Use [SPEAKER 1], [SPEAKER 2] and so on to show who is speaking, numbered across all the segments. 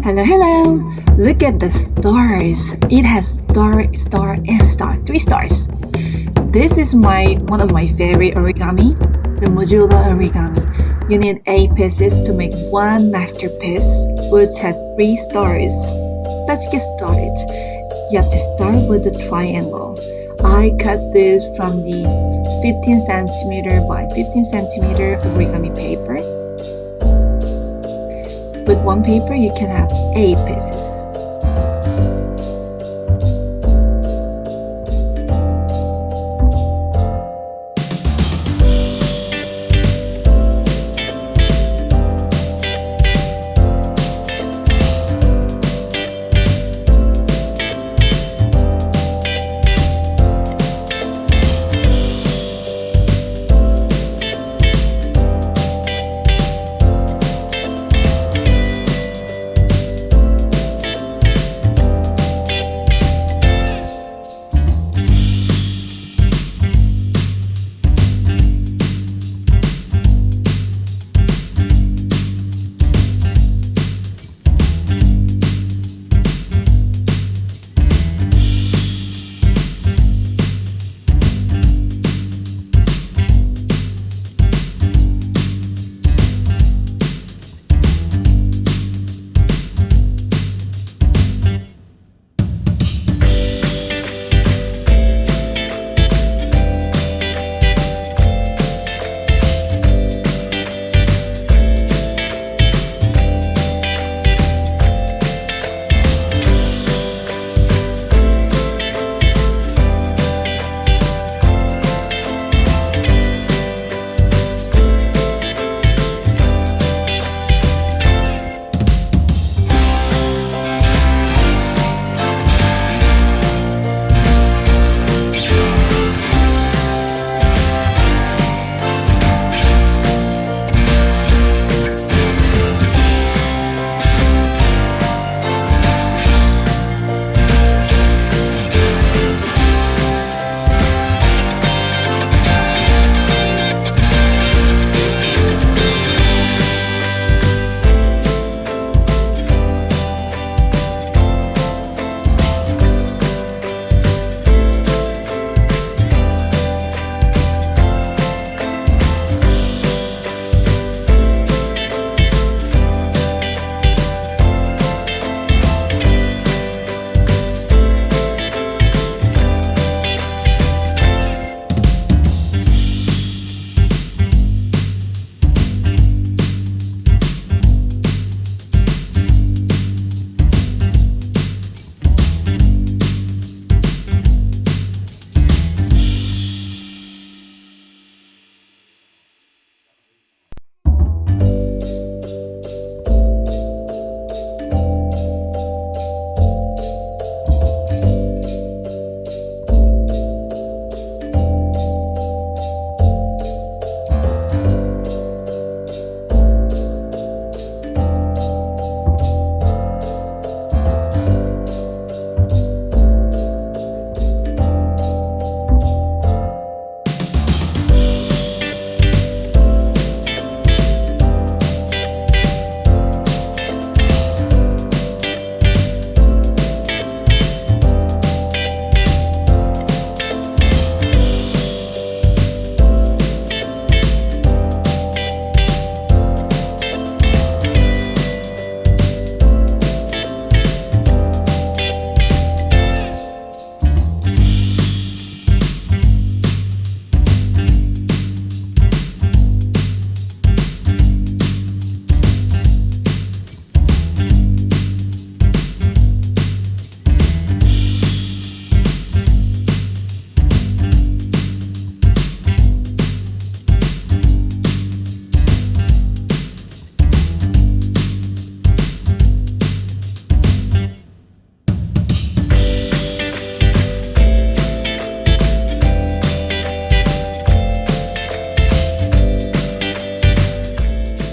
[SPEAKER 1] Hello, hello! Look at the stars. It has star, star, and star. 3 stars. This is one of my favorite origami, the modular origami. You need 8 pieces to make one masterpiece, which has 3 stars. Let's get started. You have to start with the triangle. I cut this from the 15 centimeter by 15 centimeter origami paper. With one paper, you can have 8 pieces.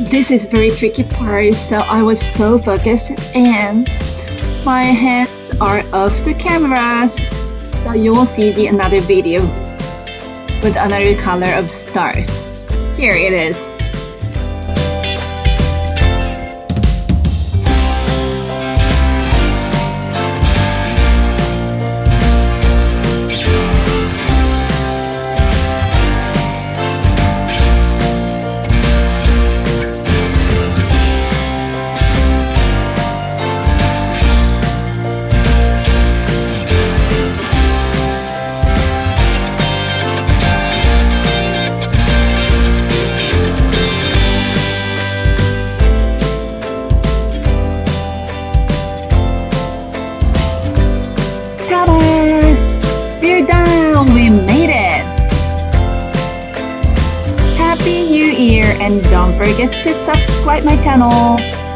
[SPEAKER 1] This is very tricky part, so I was so focused and my hands are off the camera. So you will see another video with another color of stars. Here it is. forget to subscribe my channel.